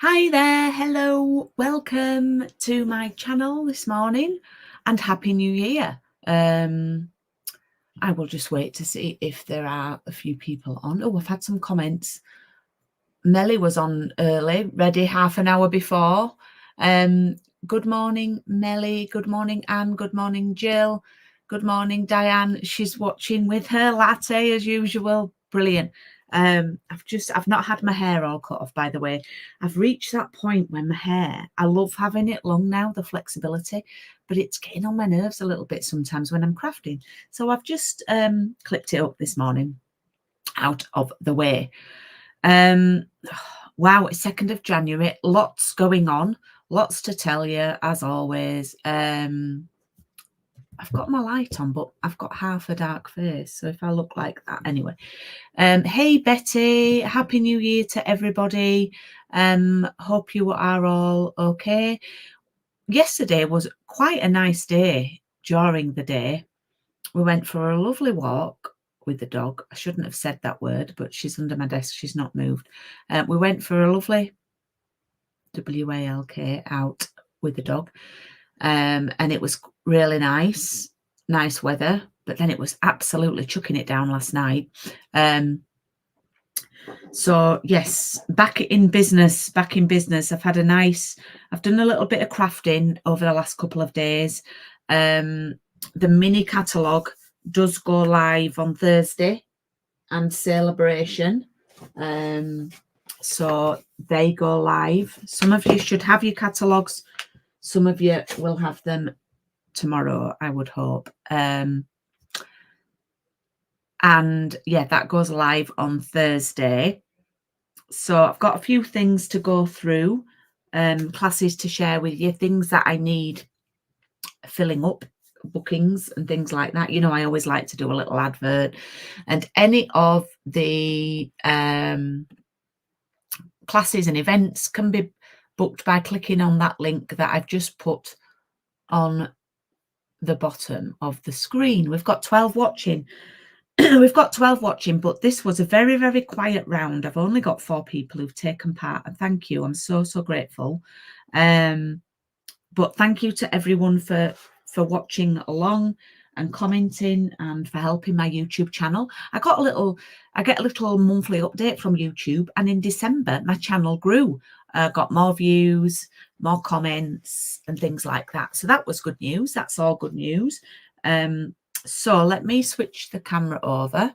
Hi there, hello, welcome to my channel this morning and Happy New Year. I will just wait to see if there are a few people on. Oh, I've had some comments. Melly was on early, ready half an hour before. Good morning, Melly. Good morning, Anne. Good morning, Jill. Good morning, Diane. She's watching with her latte as usual. Brilliant. I've not had my hair all cut off, by the way. I've reached that point when my hair, I love having it long now, the flexibility, but it's getting on my nerves a little bit sometimes when I'm crafting. So I've just clipped it up this morning out of the way. Wow, it's 2nd of January. Lots going on, lots to tell you, as always. I've got my light on, but I've got half a dark face, so if I look like that anyway. Hey Betty, Happy New Year to everybody. Hope you are all okay. Yesterday was quite a nice day. During the day we went for a lovely walk with the dog. I shouldn't have said that word, but she's under my desk, she's not moved. We went for a lovely walk out with the dog, and it was really nice weather, but then it was absolutely chucking it down last night. So yes, back in business. I've done a little bit of crafting over the last couple of days. The mini catalogue does go live on Thursday and Celebration. So they go live. Some of you should have your catalogues. Some of you will have them tomorrow, I would hope. And yeah, that goes live on Thursday. So I've got a few things to go through, classes to share with you, things that I need filling up, bookings and things like that. You know, I always like to do a little advert, and any of the classes and events can be booked by clicking on that link that I've just put on the bottom of the screen. We've got 12 watching. We've got 12 watching, but this was a very, very quiet round. I've only got 4 people who've taken part, and thank you. I'm so grateful. But thank you to everyone for watching along and commenting and for helping my YouTube channel. I get a little monthly update from YouTube, and in December my channel grew, got more views, more comments and things like that. So that was good news. That's all good news. So let me switch the camera over.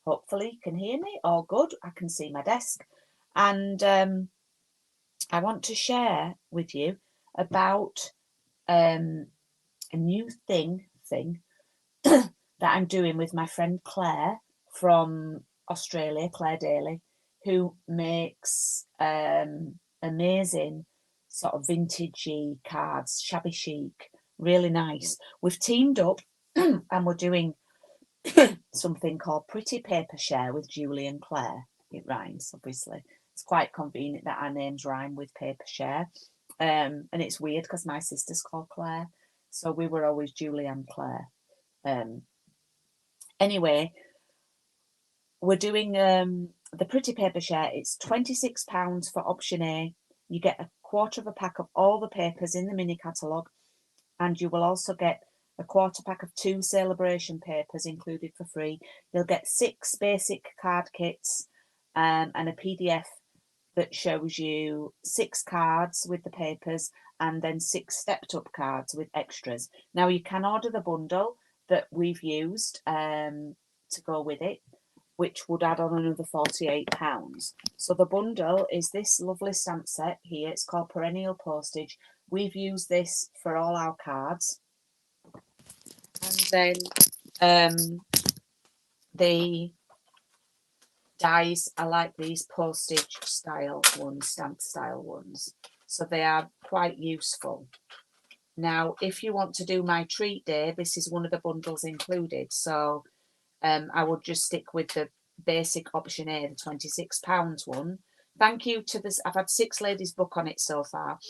Hopefully you can hear me. All good. I can see my desk. And I want to share with you about a new thing that I'm doing with my friend Claire from Australia, Claire Daly, who makes amazing sort of vintagey cards, shabby chic, really nice. We've teamed up and we're doing something called Pretty Paper Share with Julie and Claire. It rhymes, obviously. It's quite convenient that our names rhyme with paper share. And it's weird because my sister's called Claire, so we were always Julie and Claire. Anyway, we're doing the Pretty Paper Share. It's £26 for option A. You get a quarter of a pack of all the papers in the mini catalogue, and you will also get a quarter pack of 2 celebration papers included for free. You'll get 6 basic card kits and a PDF that shows you 6 cards with the papers and then 6 stepped up cards with extras. Now you can order the bundle that we've used to go with it, which would add on another £48. So the bundle is this lovely stamp set here. It's called Perennial Postage. We've used this for all our cards. And then the dies are like these postage style ones, stamp style ones. So they are quite useful. Now, if you want to do my treat day, this is one of the bundles included. So I would just stick with the basic option A, the £26 one. Thank you to this. I've had 6 ladies book on it so far.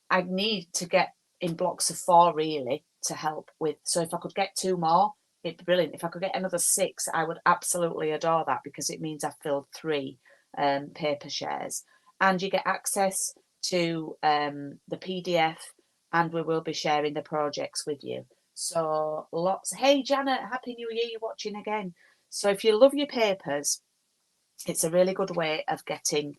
I need to get in blocks of 4 really to help with. So if I could get 2 more, it'd be brilliant. If I could get another 6, I would absolutely adore that, because it means I've filled 3 paper shares. And you get access to the PDF, and we will be sharing the projects with you. So lots. Hey Janet, Happy New Year, you're watching again. So if you love your papers, it's a really good way of getting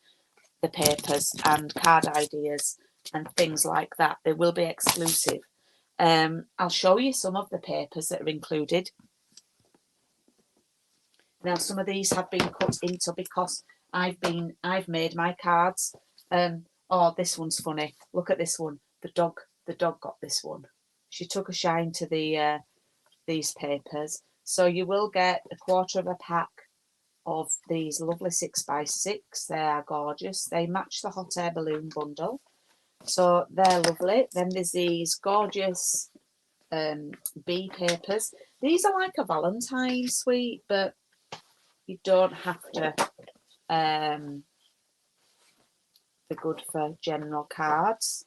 the papers and card ideas and things like that. They will be exclusive. I'll show you some of the papers that are included. Now, some of these have been cut into because I've made my cards. Oh, this one's funny. Look at this one. The dog got this one. She took a shine to the these papers. So you will get a quarter of a pack of these lovely 6x6. They are gorgeous. They match the hot air balloon bundle. So they're lovely. Then there's these gorgeous bee papers. These are like a Valentine suite, but you don't have to. They're good for general cards.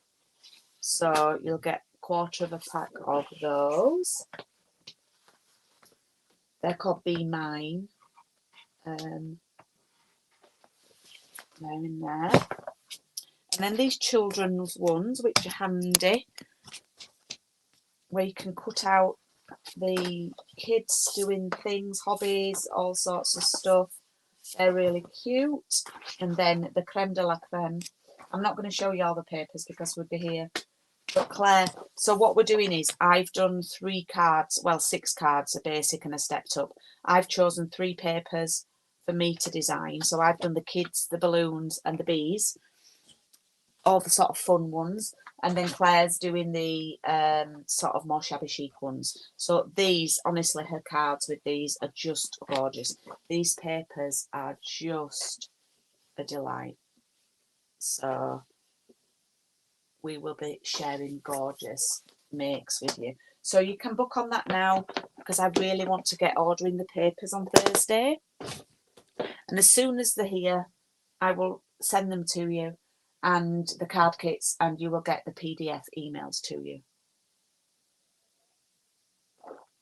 So you'll get a quarter of a pack of those. They're called Be Mine. They're in there. And then these children's ones, which are handy, where you can cut out the kids doing things, hobbies, all sorts of stuff. They're really cute. And then the creme de la creme. I'm not going to show you all the papers because we'd be here. But Claire, so what we're doing is I've done 3 cards, well, 6 cards, a basic and a stepped up. I've chosen 3 papers for me to design. So I've done the kids, the balloons and the bees, all the sort of fun ones. And then Claire's doing the sort of more shabby chic ones. So these, honestly, her cards with these are just gorgeous. These papers are just a delight. So we will be sharing gorgeous makes with you. So you can book on that now, because I really want to get ordering the papers on Thursday. And as soon as they're here, I will send them to you, and the card kits, and you will get the PDF emails to you.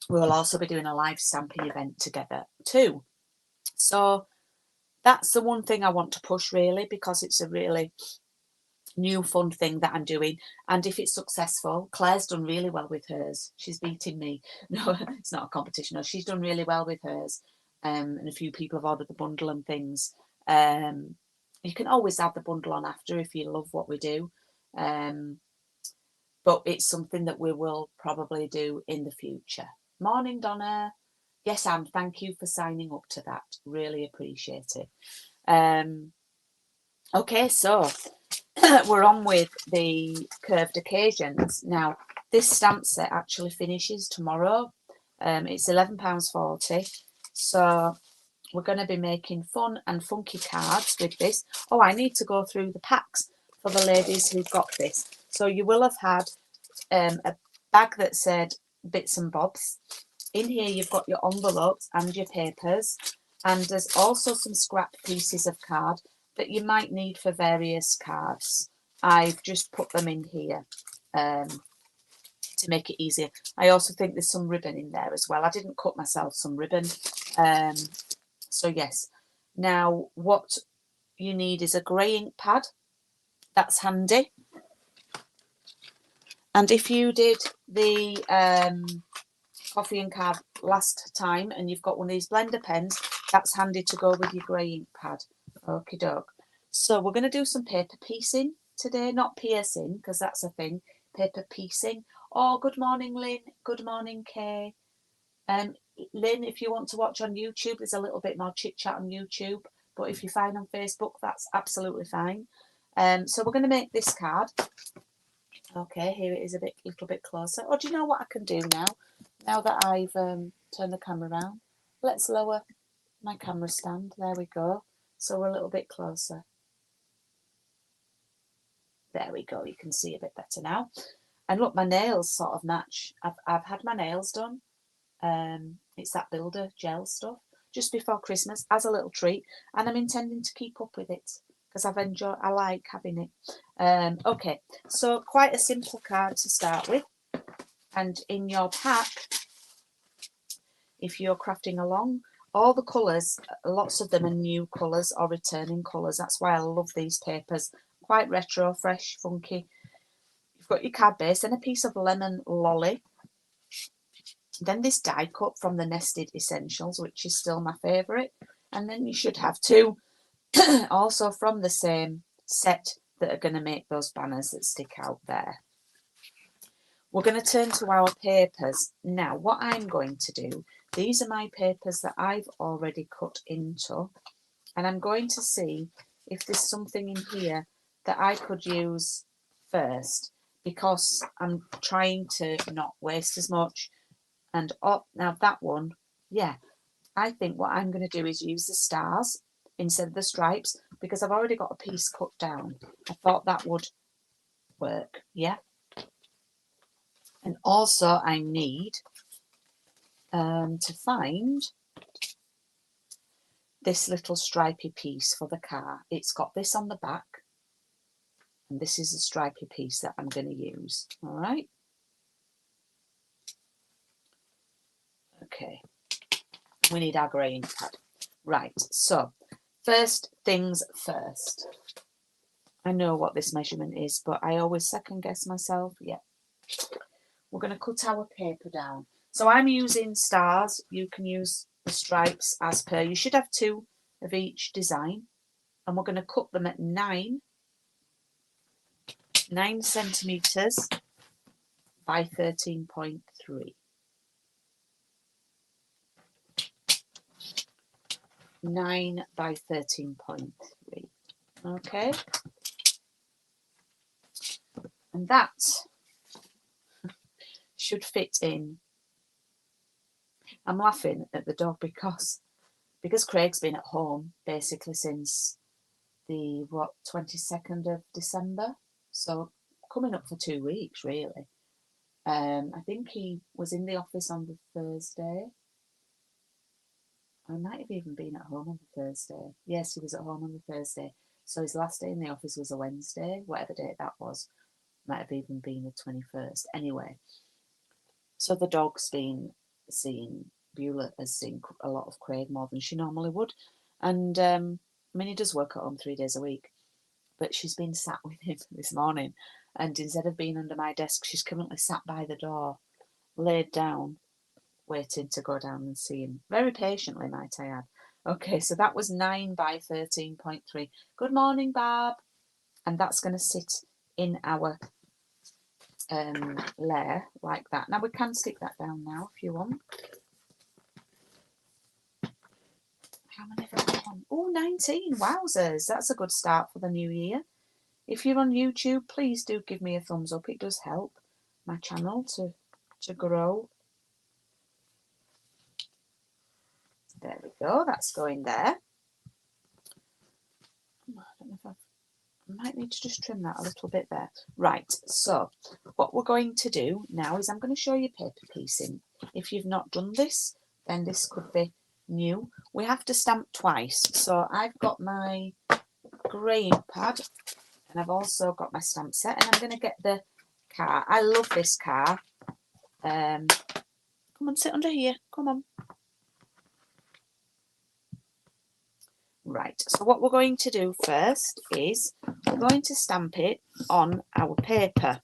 We will also be doing a live stamping event together too. So that's the one thing I want to push, really, because it's a really new fun thing that I'm doing. And if it's successful, Claire's done really well with hers. She's beating me. No, it's not a competition. No, she's done really well with hers. And a few people have ordered the bundle and things. You can always add the bundle on after if you love what we do. But it's something that we will probably do in the future. Morning, Donna. Yes, Anne, thank you for signing up to that. Really appreciate it. Okay, so we're on with the curved occasions. Now, this stamp set actually finishes tomorrow. It's £11.40. So we're going to be making fun and funky cards with this. Oh, I need to go through the packs for the ladies who've got this. So you will have had a bag that said bits and bobs. In here you've got your envelopes and your papers, and there's also some scrap pieces of card that you might need for various cards. I've just put them in here to make it easier. I also think there's some ribbon in there as well. I didn't cut myself some ribbon. So yes. Now what you need is a grey ink pad. That's handy. And if you did the coffee and card last time and you've got one of these blender pens, that's handy to go with your grey ink pad. Okie doke. So we're going to do some paper piecing today, not piercing, because that's a thing. Paper piecing. Oh, good morning, Lynn. Good morning, Kay. Lynn, if you want to watch on YouTube, there's a little bit more chit chat on YouTube. But if you're fine on Facebook, that's absolutely fine. So we're going to make this card. Okay, here it is a little bit closer. Oh, do you know what I can do now? Now that I've turned the camera around, let's lower my camera stand. There we go. So we're a little bit closer. There we go. You can see a bit better now. And look, my nails sort of match. I've had my nails done. It's that builder gel stuff just before Christmas as a little treat, and I'm intending to keep up with it because I like having it. Okay, so quite a simple card to start with, and in your pack if you're crafting along. All the colours, lots of them are new colours or returning colours. That's why I love these papers. Quite retro, fresh, funky. You've got your card base and a piece of lemon lolly. Then this die cut from the Nested Essentials, which is still my favourite. And then you should have two also from the same set that are going to make those banners that stick out there. We're going to turn to our papers. Now, what I'm going to do, these are my papers that I've already cut into, and I'm going to see if there's something in here that I could use first, because I'm trying to not waste as much. And oh, now that one, yeah, I think what I'm going to do is use the stars instead of the stripes, because I've already got a piece cut down. I thought that would work, yeah. And also I need to find this little stripy piece for the car. It's got this on the back, and this is the stripy piece that I'm going to use. All right. Okay. We need our grey ink pad. Right. So first things first. I know what this measurement is, but I always second guess myself. Yeah. We're going to cut our paper down. So I'm using stars. You can use the stripes as per. You should have two of each design. And we're going to cut them at 9 centimetres by 13.3. 9 by 13.3. Okay. And that should fit in. I'm laughing at the dog because Craig's been at home basically since the 22nd of December, so coming up for 2 weeks really. I think he was in the office on the Thursday. I might have even been at home on the Thursday. Yes, he was at home on the Thursday, so his last day in the office was a Wednesday, whatever date that was. Might have even been the 21st. Anyway, so the dog's been seeing, Beulah has seen a lot of Craig, more than she normally would. And I mean, he does work at home 3 days a week, but she's been sat with him this morning, and instead of being under my desk, she's currently sat by the door, laid down, waiting to go down and see him. Very patiently, might I add. Okay, so that was 9 by 13.3. Good morning, Barb. And that's going to sit in our layer like that. Now we can stick that down now if you want. How many have I got on? Oh, 19. Wowzers. That's a good start for the new year. If you're on YouTube, please do give me a thumbs up. It does help my channel to grow. There we go. That's going there. I don't know if I might need to just trim that a little bit there. Right, so what we're going to do now is I'm going to show you paper piecing. If you've not done this, then this could be new. We have to stamp twice. So I've got my grey ink pad, and I've also got my stamp set, and I'm going to get the car. I love this car. Come on, sit under here. Come on. Right, so what we're going to do first is we're going to stamp it on our paper.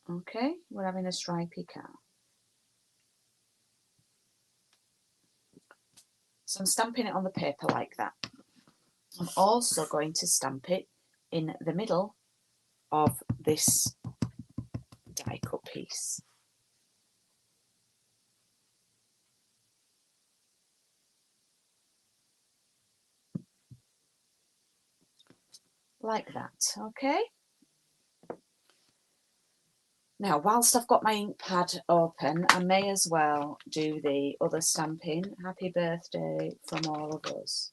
Okay, we're having a stripy car. So I'm stamping it on the paper like that. I'm also going to stamp it in the middle of this die cut piece. Like that, okay? Now, whilst I've got my ink pad open, I may as well do the other stamping. Happy birthday from all of us.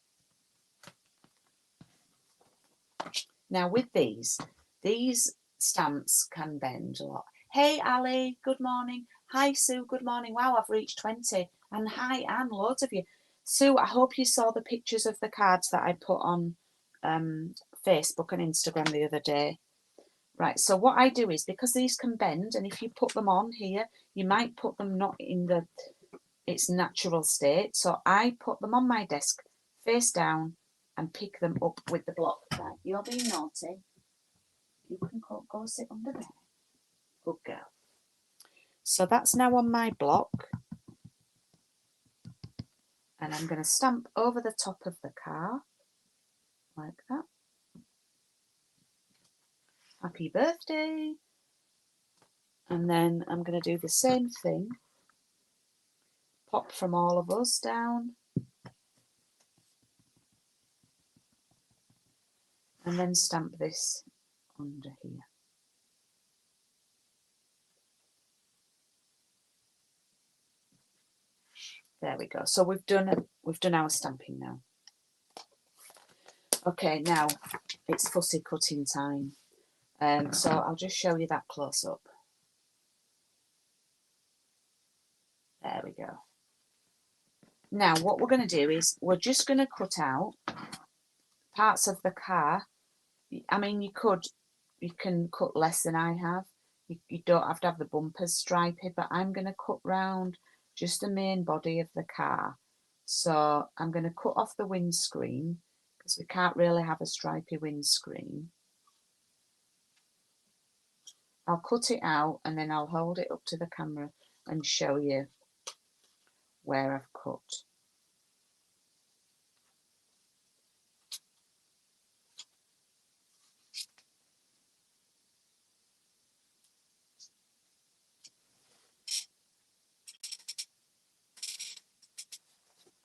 Now, with these stamps can bend a lot. Hey, Ali, good morning. Hi, Sue, good morning. Wow, I've reached 20. And hi, Anne, loads of you. Sue, I hope you saw the pictures of the cards that I put on Facebook and Instagram the other day. Right, so what I do is, because these can bend, and if you put them on here, you might put them not in its natural state. So I put them on my desk, face down, and pick them up with the block. Right, you're being naughty. You can go sit under there. Good girl. So that's now on my block. And I'm going to stamp over the top of the car, like that. Happy birthday. And then I'm going to do the same thing. Pop from all of us down. And then stamp this under here. There we go. So we've done our stamping now. Okay, now it's fussy cutting time. So I'll just show you that close up. There we go. Now what we're going to do is we're just going to cut out parts of the car. I mean, you can cut less than I have. You don't have to have the bumpers stripy, but I'm going to cut round just the main body of the car. So I'm going to cut off the windscreen because we can't really have a stripy windscreen. I'll cut it out and then I'll hold it up to the camera and show you where I've cut.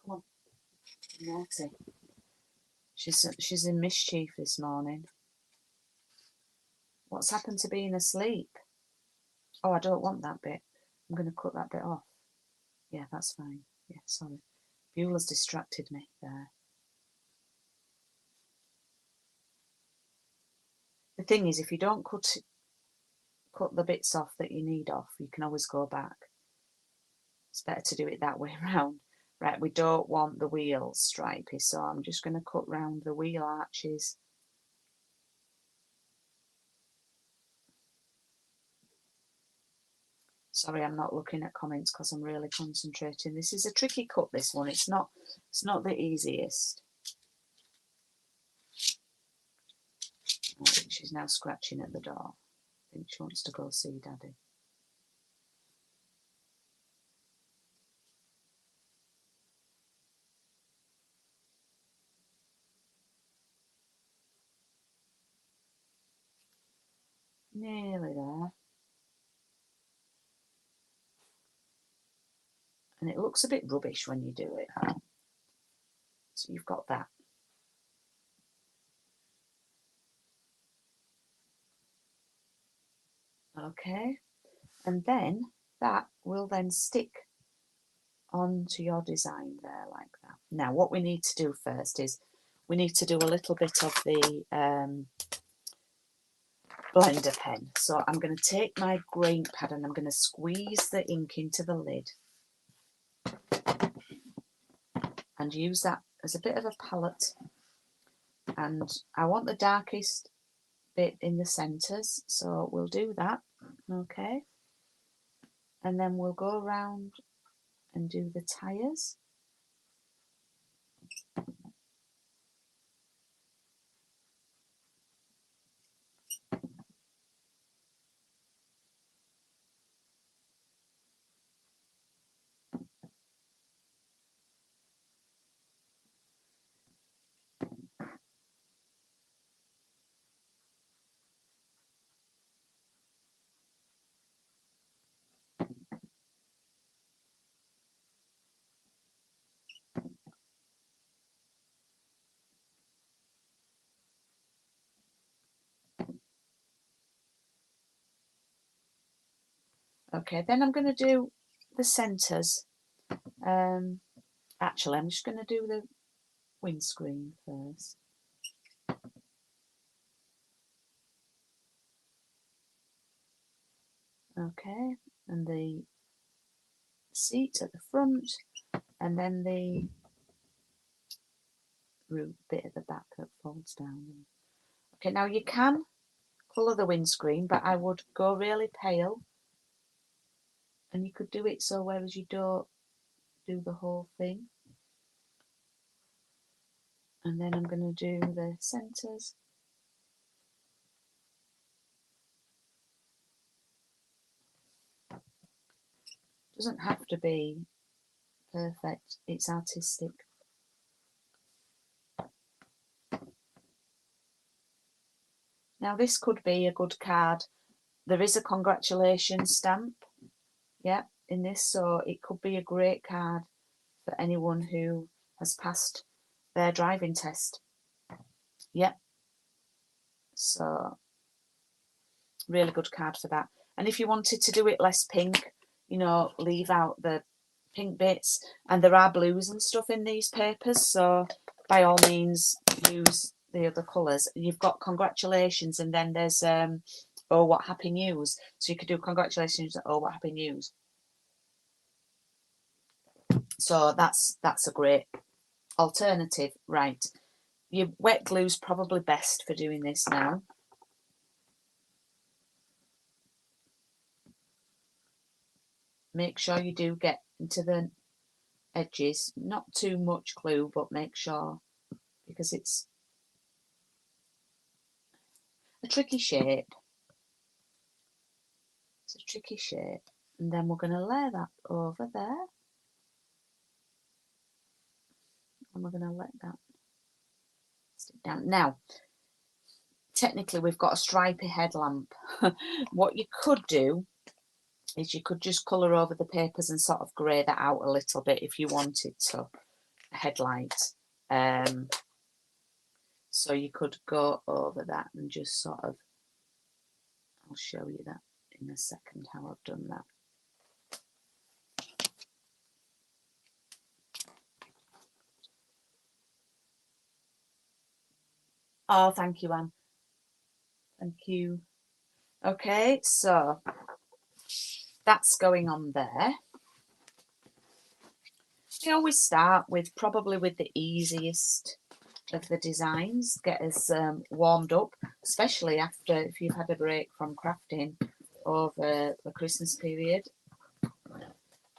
Come on, naughty. She's in mischief this morning. What's happened to being asleep? Oh, I don't want that bit. I'm going to cut that bit off. Yeah, that's fine. Yeah, sorry. Beulah's distracted me there. The thing is, if you don't cut the bits off that you need off, you can always go back. It's better to do it that way around. Right, we don't want the wheels stripy, so I'm just going to cut round the wheel arches. Sorry, I'm not looking at comments because I'm really concentrating. This is a tricky cut, this one. It's not the easiest. Oh, she's now scratching at the door. I think she wants to go see Daddy. Nearly there. And it looks a bit rubbish when you do it. So you've got that. Okay. And then that will then stick onto your design there like that. Now what we need to do first is we need to do a little bit of the blender pen. So I'm going to take my green pad and I'm going to squeeze the ink into the lid and use that as a bit of a palette. And I want the darkest bit in the centres, so we'll do that. Okay, and then we'll go around and do the tyres. Okay, then I'm going to do the centres. Actually, I'm just going to do the windscreen first. Okay, and the seat at the front, and then the bit at the back that folds down. Okay, now you can colour the windscreen, but I would go really pale, and you could do it so whereas you don't do the whole thing. And then I'm going to do the centres. Doesn't have to be perfect, it's artistic. Now this could be a good card. There is a congratulations stamp, yeah, in this, so it could be a great card for anyone who has passed their driving test. Yeah, so really good card for that. And if you wanted to do it less pink, you know, leave out the pink bits, and there are blues and stuff in these papers, so by all means use the other colours. You've got congratulations, and then there's oh what happy news, so you could do congratulations, oh what happy news. So that's a great alternative. Right, your wet glue's probably best for doing this now. Make sure you do get into the edges, not too much glue, but make sure, because it's a tricky shape. It's a tricky shape. And then we're going to lay that over there. And we're going to let that stick down. Now, technically we've got a stripy headlamp. What you could do is you could just colour over the papers and sort of grey that out a little bit if you wanted to. A headlight. So you could go over that and just sort of, I'll show you that in a second how I've done that. Oh, thank you, Anne. Thank you. Okay, so that's going on there. We always start with probably with the easiest of the designs, get us warmed up, especially after if you've had a break from crafting over the Christmas period.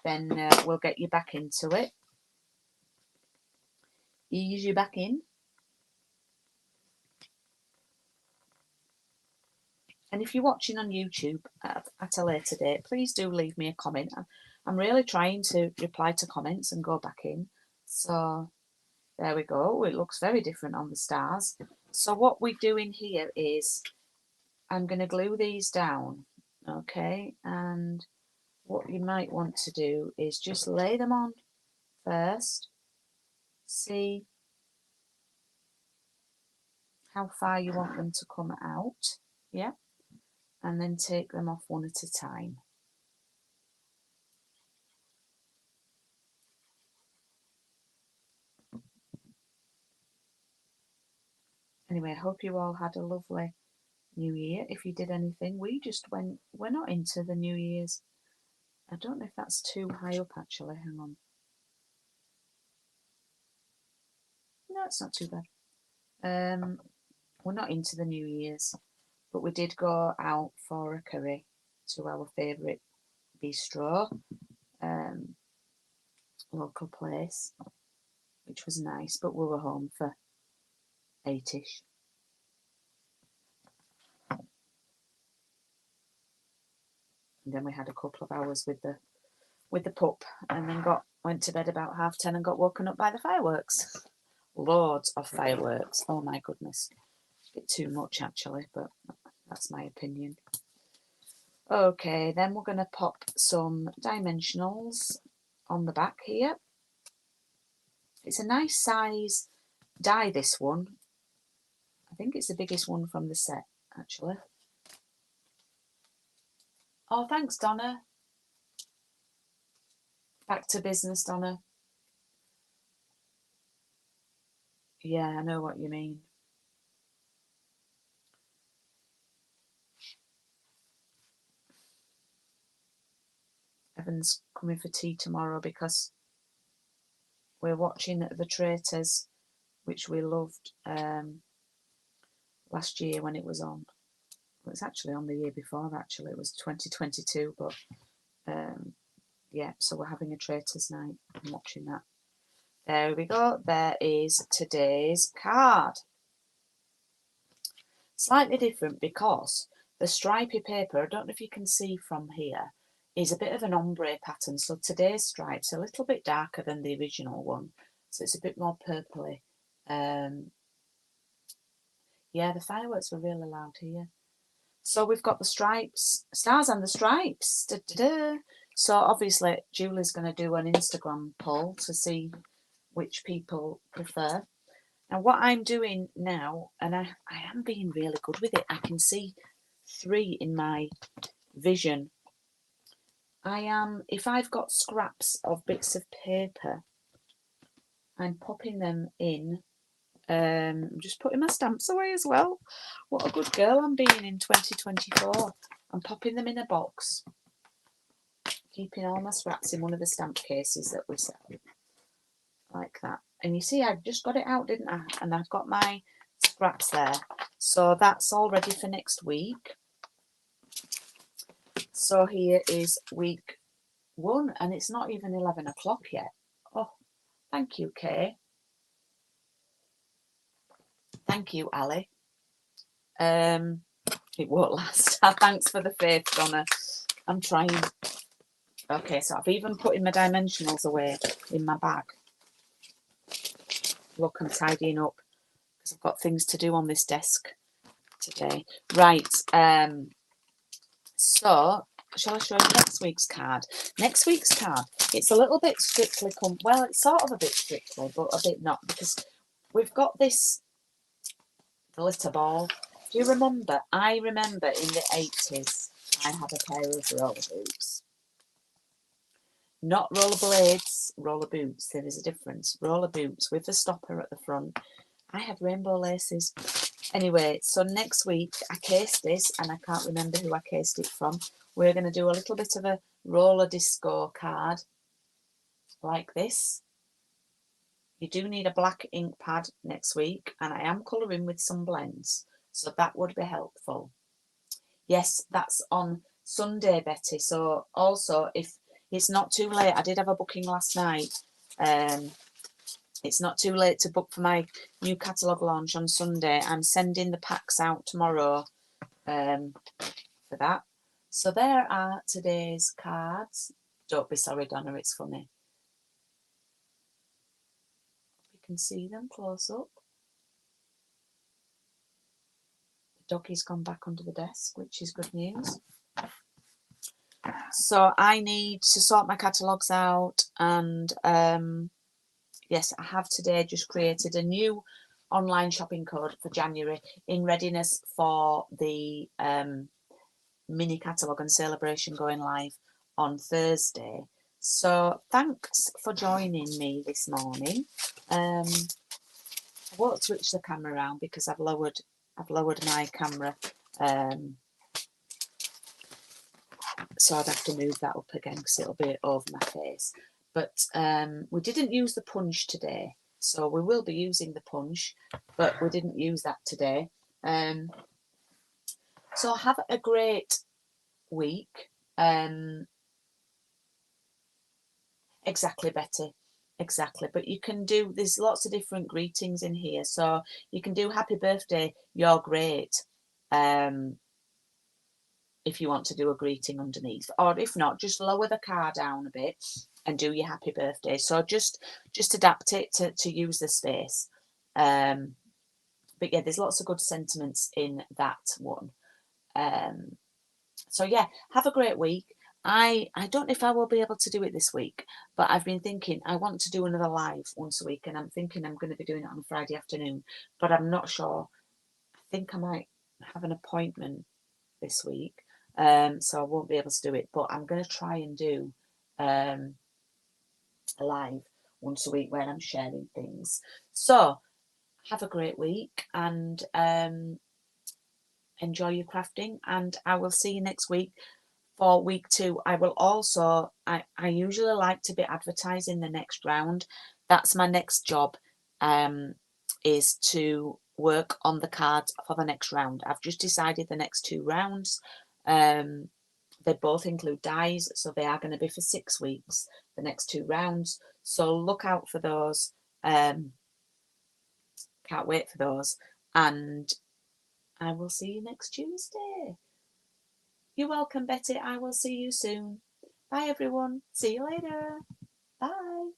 Then we'll get you back into it. Ease you back in. And if you're watching on YouTube at a later date, please do leave me a comment. I'm really trying to reply to comments and go back in. So there we go. It looks very different on the stars. So what we're doing here is I'm going to glue these down. Okay. And what you might want to do is just lay them on first. See how far you want them to come out. Yeah. And then take them off one at a time. Anyway, I hope you all had a lovely New Year. If you did anything, we're not into the New Year's. I don't know if that's too high up actually. Hang on. No, it's not too bad. We're not into the New Year's, but we did go out for a curry to our favourite bistro, local place, which was nice, but we were home for 8ish. And then we had a couple of hours with the pup, and then went to bed about 10:30 and got woken up by the fireworks. Loads of fireworks. Oh my goodness. A bit too much actually, but that's my opinion. Okay, then we're going to pop some dimensionals on the back here. It's a nice size die, this one. I think it's the biggest one from the set, actually. Oh, thanks, Donna. Back to business, Donna. Yeah, I know what you mean. Evan's coming for tea tomorrow because we're watching The Traitors, which we loved last year when it was on. it's actually on the year before, actually. It was 2022, but yeah, so we're having a Traitors night. I'm watching that. There we go. There is today's card. Slightly different because the stripy paper, I don't know if you can see from here, is a bit of an ombre pattern. So today's stripe's a little bit darker than the original one. So it's a bit more purpley. Yeah, the fireworks were really loud here. So we've got the stripes, stars and the stripes. Da, da, da. So obviously Julie's going to do an Instagram poll to see which people prefer. And what I'm doing now, and I am being really good with it. I can see 3 in my vision. If I've got scraps of bits of paper, I'm popping them in. I'm just putting my stamps away as well. What a good girl I'm being in 2024. I'm popping them in a box, keeping all my scraps in one of the stamp cases that we sell, like that. And you see, I just got it out, didn't I? And I've got my scraps there. So that's all ready for next week. So here is week 1, and it's not even 11 o'clock yet. Oh, thank you, Kay. Thank you, Ali. It won't last. Thanks for the faith, Donna. I'm trying. Okay, so I've even put in my dimensionals away in my bag. Look, I'm tidying up because I've got things to do on this desk today. Right. So shall I show you next week's card? Next week's card, it's a little bit strictly, well, it's sort of a bit strictly, but a bit not, because we've got this glitter ball. Do you remember? I remember in the 80s, I had a pair of roller boots. Not roller blades, roller boots. There is a difference. Roller boots with the stopper at the front. I had rainbow laces. Anyway, so next week I cased this, and I can't remember who I cased it from. We're going to do a little bit of a roller disco card like this. You do need a black ink pad next week, and I am colouring with some blends, so that would be helpful. Yes, that's on Sunday, Betty. So also, if it's not too late, I did have a booking last night. It's not too late to book for my new catalogue launch on Sunday. I'm sending the packs out tomorrow for that. So there are today's cards. Don't be sorry, Donna, it's funny. You can see them close up. The doggy's gone back under the desk, which is good news. So I need to sort my catalogues out, and yes, I have today just created a new online shopping code for January in readiness for the mini catalogue and celebration going live on Thursday. So thanks for joining me this morning. I won't switch the camera around because I've lowered my camera, so I'd have to move that up again because it'll be over my face. But we didn't use the punch today, so we will be using the punch, but we didn't use that today. So have a great week. Exactly, Betty. Exactly. But you can do, there's lots of different greetings in here. So you can do happy birthday, you're great. If you want to do a greeting underneath, or if not, just lower the card down a bit and do your happy birthday. So just adapt it to use the space. But yeah, there's lots of good sentiments in that one. So yeah, have a great week. I don't know if I will be able to do it this week, but I've been thinking I want to do another live once a week, and I'm thinking I'm going to be doing it on Friday afternoon, but I'm not sure. I think I might have an appointment this week, so I won't be able to do it, but I'm going to try and do a live once a week where I'm sharing things. So have a great week, and enjoy your crafting, and I will see you next week for week 2. I will also, I usually like to be advertising the next round. That's my next job, is to work on the cards for the next round. I've just decided the next 2 rounds. They both include dies, so they are going to be for 6 weeks, the next 2 rounds. So look out for those. Can't wait for those. And I will see you next Tuesday. You're welcome, Betty. I will see you soon. Bye, everyone. See you later. Bye.